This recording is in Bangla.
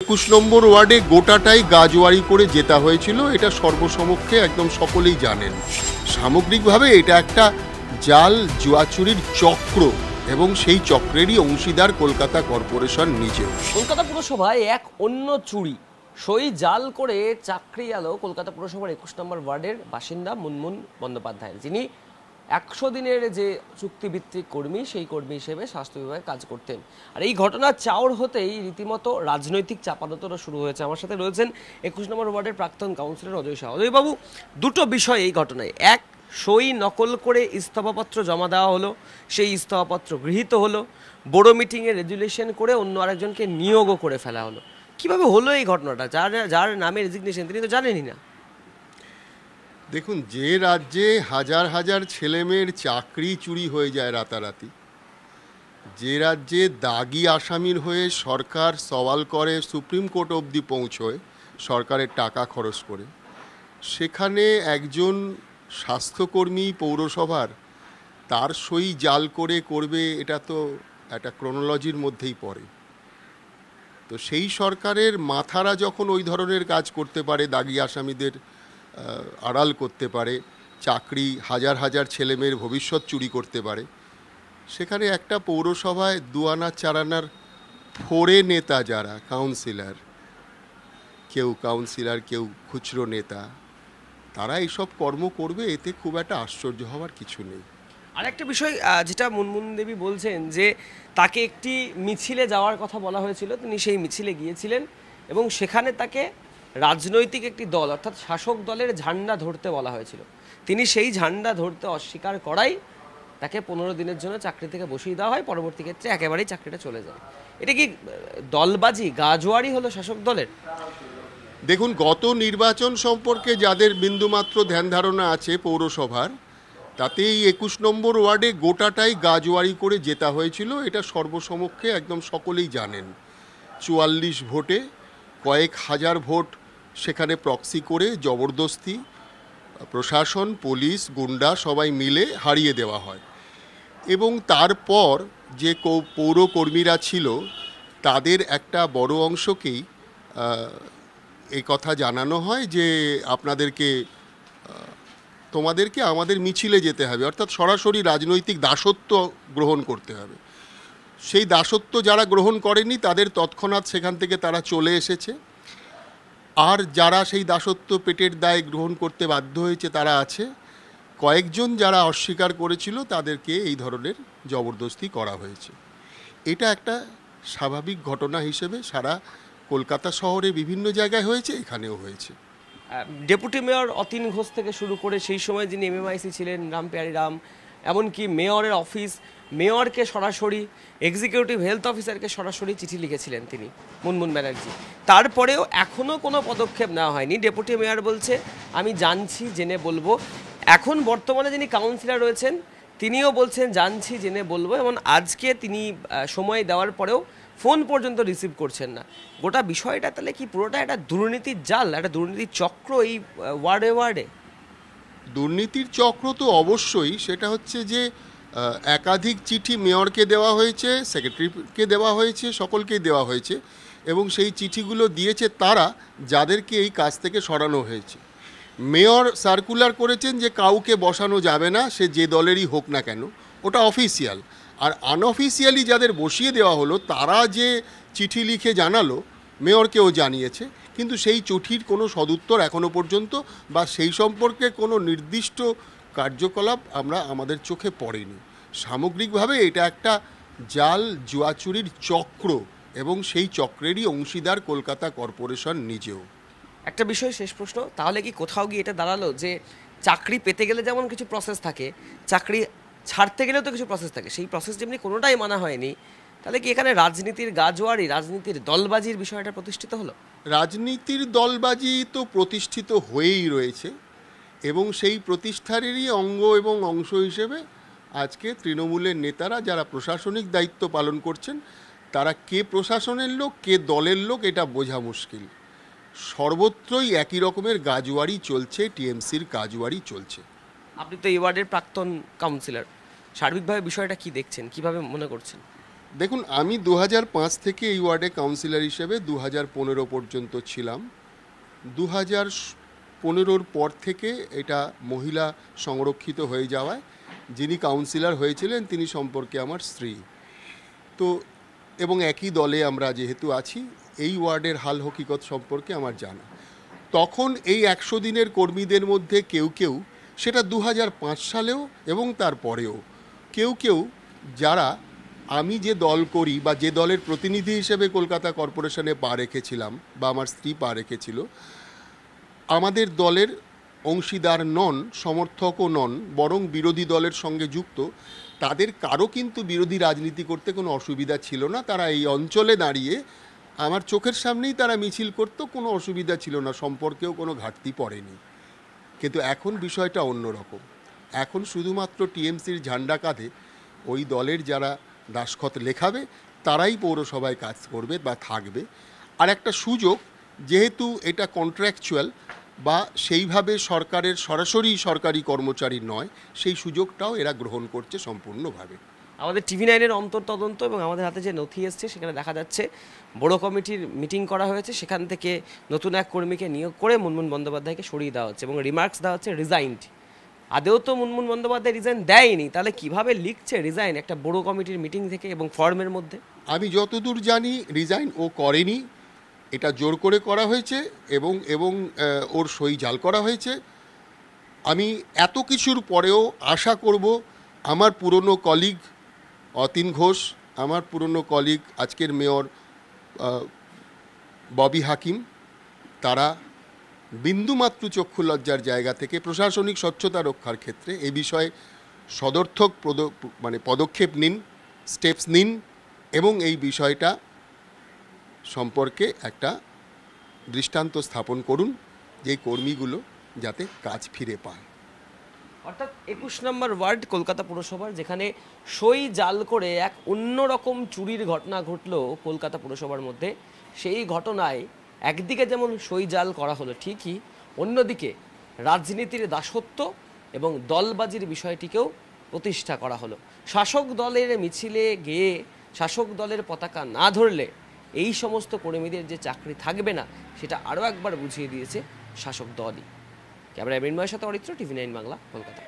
২১ নম্বর ওয়ার্ডে গোটাটাই গাজোয়ারি করে জেতা হয়েছিল, এটা সর্বসমক্ষে একদম সকলেই জানেন। সামগ্রিকভাবে এটা একটা জাল জুয়াচুরির চক্র এবং সেই চক্রেরই অংশীদার কলকাতা কর্পোরেশন নিজেও। কলকাতা পুরসভায় এক অন্য চুরি সই জাল করে চাকরি গেল কলকাতা পুরসভার ২১ নম্বর ওয়ার্ডের বাসিন্দা মুনমুন বন্দ্যোপাধ্যায়, যিনি ১০০ দিনের যে চুক্তিভিত্তিক কর্মী, সেই কর্মী হিসেবে স্বাস্থ্য বিভাগে কাজ করতেন। আর এই ঘটনা চাউর হতেই রীতিমতো রাজনৈতিক চাপানোতরা শুরু হয়েছে। আমার সাথে রয়েছেন ২১ নম্বর ওয়ার্ডের প্রাক্তন কাউন্সিলর অজয় শাহ। অজয়বাবু, দুটো বিষয় এই ঘটনায়। এক, সই নকল করে ইস্তফাপত্র জমা দেওয়া হলো, সেই ইস্তফাপত্র গৃহীত হলো, বড় মিটিংয়ে রেজুলেশন করে অন্য আরেকজনকে নিয়োগও করে ফেলা হলো। কিভাবে হলো এই ঘটনাটা? যার নামে রেজিগনেশন তিনি তো জানেনই না। দেখুন, যে রাজ্যে হাজার হাজার ছেলেমেয়ের চাকরি চুরি হয়ে যায় রাতারাতি, যে রাজ্যে দাগি আসামির হয়ে সরকার সওয়াল করে সুপ্রিম কোর্ট অবধি পৌঁছয় সরকারের টাকা খরচ করে, সেখানে একজন স্বাস্থ্যকর্মী পৌরসভার তার সই জাল করে করবে, এটা তো একটা ক্রোনোলজির মধ্যেই পড়ে। তো সেই সরকারের মাথারা যখন ওই ধরনের কাজ করতে পারে, দাগি আসামিদের আড়াল করতে পারে, চাকরি হাজার হাজার ছেলেমেয়ের ভবিষ্যৎ চুরি করতে পারে, সেখানে একটা পৌরসভায় দুয়ানা চারানার ফোরে নেতা যারা কাউন্সিলর, কেউ কাউন্সিলর, কেউ খুচরো নেতা, তারা এইসব কর্ম করবে, এতে খুব একটা আশ্চর্য হওয়ার কিছু নেই। আরেকটা বিষয় যেটা মুনমুন দেবী বলছেন, যে তাকে একটি মিছিলে যাওয়ার কথা বলা হয়েছিল, তিনি সেই মিছিলে গিয়েছিলেন এবং সেখানে তাকে রাজনৈতিক একটি দল অর্থাৎ শাসক দলের ঝান্ডা ধরতে বলা হয়েছিল। তিনি সেই ঝান্ডা ধরতে অস্বীকার করাই তাকে ১৫ দিনের জন্য চাকরি থেকে বসিয়ে দেওয়া হয়, পরবর্তী ক্ষেত্রে একেবারেই চাকরিটা চলে যায়। এটা কি দলবাজি, গাজোয়ারি হলো শাসক দলের? দেখুন, গত নির্বাচন সম্পর্কে যাদের বিন্দুমাত্র ধ্যান ধারণা আছে পৌরসভার, তাতে এই ২১ নম্বর ওয়ার্ডে গোটাটাই গাজোয়ারি করে জেতা হয়েছিল, এটা সর্বসমক্ষে একদম সকলেই জানেন। ৪৪ ভোটে কয়েক হাজার ভোট সেখানে প্রক্সি করে জবরদস্তি প্রশাসন, পুলিশ, গুন্ডা সবাই মিলে হারিয়ে দেওয়া হয়। এবং তারপর যে পৌরকর্মীরা ছিল তাদের একটা বড় অংশকেই এই কথা জানানো হয় যে তোমাদেরকে আমাদের মিছিলে যেতে হবে, অর্থাৎ সরাসরি রাজনৈতিক দাসত্ব গ্রহণ করতে হবে। সেই দাসত্ব যারা গ্রহণ করেনি তাদের তৎক্ষণাৎ সেখান থেকে তারা চলে এসেছে, আর যারা সেই দাসত্ব পেটের দায় গ্রহণ করতে বাধ্য হয়েছে তারা আছে। কয়েকজন যারা অস্বীকার করেছিল তাদেরকে এই ধরনের জবরদস্তি করা হয়েছে। এটা একটা স্বাভাবিক ঘটনা হিসেবে সারা কলকাতা শহরে বিভিন্ন জায়গায় হয়েছে, এখানেও হয়েছে। ডেপুটি মেয়র অতীন ঘোষ থেকে শুরু করে সেই সময় যিনি এমএমআইসি ছিলেন রামপিয়ারি রাম, এমনকি মেয়রের অফিস, মেয়রকে সরাসরি, এক্সিকিউটিভ হেলথ অফিসারকে সরাসরি চিঠি লিখেছিলেন তিনি, মুনমুন ব্যানার্জি। তারপরেও এখনও কোনো পদক্ষেপ নেওয়া হয়নি। ডেপুটি মেয়র বলছে আমি জানছি, জেনে বলবো। এখন বর্তমানে যিনি কাউন্সিলর রয়েছেন তিনিও বলছেন জানছি, জেনে বলবো, এবং আজকে তিনি সময় দেওয়ার পরেও ফোন পর্যন্ত রিসিভ করছেন না। গোটা বিষয়টা তাহলে কি পুরোটা একটা দুর্নীতির জাল, একটা দুর্নীতির চক্র এই ওয়ার্ডে ওয়ার্ডে? দুর্নীতির চক্র তো অবশ্যই। সেটা হচ্ছে যে একাধিক চিঠি মেয়রকে দেওয়া হয়েছে, সেক্রেটারিকে দেওয়া হয়েছে, সকলকেই দেওয়া হয়েছে, এবং সেই চিঠিগুলো দিয়েছে তারা যাদেরকে এই কাজ থেকে সরানো হয়েছে। মেয়র সার্কুলার করেছেন যে কাউকে বসানো যাবে না, সে যে দলেরই হোক না কেন, ওটা অফিসিয়াল। আর আনঅফিসিয়ালি যাদের বসিয়ে দেওয়া হলো তারা যে চিঠি লিখে জানালো, মেয়রকেও জানিয়েছে, কিন্তু সেই চিঠির কোনো সদুত্তর এখনো পর্যন্ত বা সেই সম্পর্কে কোনো নির্দিষ্ট কার্যকলাপ আমরা আমাদের চোখে পড়েনি। সামগ্রিকভাবে এটা একটা জাল জুয়াচুরির চক্র এবং সেই চক্রেরই অংশীদার কলকাতা কর্পোরেশন নিজেও। একটা বিষয়, শেষ প্রশ্ন, তাহলে কি কোথাও গিয়ে এটা দাঁড়ালো যে চাকরি পেতে গেলে যেমন কিছু প্রসেস থাকে, চাকরি ছাড়তে গেলেও তো কিছু প্রসেস থাকে, সেই প্রসেস যেমনি কোনোটাই মানা হয়নি, তাহলে কি এখানে রাজনীতির গাজোয়ারি, রাজনীতির দলবাজির বিষয়টা প্রতিষ্ঠিত হলো? রাজনীতির দলবাজি তো প্রতিষ্ঠিত হয়েই রয়েছে, এবং সেই প্রতিষ্ঠানেরই অঙ্গ এবং অংশ হিসেবে আজকে তৃণমূলের নেতারা যারা প্রশাসনিক দায়িত্ব পালন করছেন, তারা কে প্রশাসনের লোক কে দলের লোক এটা বোঝা মুশকিল। সর্বত্রই একই রকমের গাজোয়ারি চলছে, টিএমসির গাজোয়ারি চলছে। আপনি তো এই ওয়ার্ডের প্রাক্তন কাউন্সিলর, সার্বিকভাবে বিষয়টা কি দেখছেন, কিভাবে মনে করছেন? দেখুন, আমি 2005 থেকে এই ওয়ার্ডে কাউন্সিলর হিসেবে 2015 পর্যন্ত ছিলাম। 2015-র পর থেকে এটা মহিলা সংরক্ষিত হয়ে যাওয়ায় যিনি কাউন্সিলর হয়েছিলেন তিনি সম্পর্কে আমার স্ত্রী। তো এবং একই দলে আমরা যেহেতু আছি, এই ওয়ার্ডের হাল হকিকত সম্পর্কে আমার জানা। তখন এই 100 দিনের কর্মীদের মধ্যে কেউ কেউ, সেটা 2005 সালেও এবং তারপরেও, কেউ কেউ যারা আমি যে দল করি বা যে দলের প্রতিনিধি হিসেবে কলকাতা কর্পোরেশনে পা রেখেছিলাম বা আমার স্ত্রী পা রেখেছিল, আমাদের দলের অংশীদার নন, সমর্থকও নন, বরং বিরোধী দলের সঙ্গে যুক্ত, তাদের কারো কিন্তু বিরোধী রাজনীতি করতে কোনো অসুবিধা ছিল না। তারা এই অঞ্চলে দাঁড়িয়ে আমার চোখের সামনেই তারা মিছিল করতো, কোনো অসুবিধা ছিল না, সম্পর্কেও কোনো ঘাটতি পড়েনি। কিন্তু এখন বিষয়টা অন্যরকম। এখন শুধুমাত্র টিএমসির ঝান্ডা কাঁধে ওই দলের যারা দাসখত লেখাবে তারাই পৌরসভায় কাজ করবে বা থাকবে। আর একটা সুযোগ, যেহেতু এটা কন্ট্রাকচুয়াল বা সেইভাবে সরকারের সরাসরি সরকারি কর্মচারী নয়, সেই সুযোগটাও এরা গ্রহণ করছে সম্পূর্ণভাবে। আমাদের TV9-এর অন্তর্তদন্ত এবং আমাদের হাতে যে নথি এসছে সেখানে দেখা যাচ্ছে বড় কমিটির মিটিং করা হয়েছে, সেখান থেকে নতুন এক কর্মীকে নিয়োগ করে মুনমুন বন্দ্যোপাধ্যায়কে সরিয়ে দেওয়া হচ্ছে এবং রিমার্কস দেওয়া হচ্ছে রিজাইন্ড। আদেও তো মুনমুন বন্দ্যোপাধ্যায় রিজাইন দেয়নি, তাহলে কিভাবে লিখছে রিজাইন একটা বড় কমিটির মিটিং থেকে এবং ফর্মের মধ্যে? আমি যতদূর জানি রিজাইন ও করেনি, এটা জোর করে করা হয়েছে এবং এবং ওর সই জাল করা হয়েছে। আমি এত কিছুর পরেও আশা করব আমার পুরনো কলিগ অতীন ঘোষ, আমার পুরনো কলিগ আজকের মেয়র ববি হাকিম, তারা বিন্দুমাত্র চক্ষু লজ্জার জায়গা থেকে প্রশাসনিক স্বচ্ছতা রক্ষার ক্ষেত্রে এ বিষয়ে সদর্থক পদক্ষেপ নিন, স্টেপস নিন এবং এই বিষয়টা সম্পর্কে একটা দৃষ্টান্ত স্থাপন করুন যে কর্মীগুলো যাতে কাজ ফিরে পায়। অর্থাৎ 21 নম্বর ওয়ার্ড কলকাতা পুরসভার, যেখানে সই জাল করে এক অন্যরকম চুরির ঘটনা ঘটলো কলকাতা পুরসভার মধ্যে, সেই ঘটনায় একদিকে যেমন সই জাল করা হলো ঠিকই, অন্যদিকে রাজনীতির দাসত্ব এবং দলবাজির বিষয়টিকেও প্রতিষ্ঠা করা হলো। শাসক দলের মিছিলে গিয়ে শাসক দলের পতাকা না ধরলে এই সমস্ত কর্মীদের যে চাকরি থাকবে না সেটা আরও একবার বুঝিয়ে দিয়েছে শাসক দলই। ক্যামেরায় মৃন্ময়ের সাথে অরিত্র, TV9 বাংলা, কলকাতা।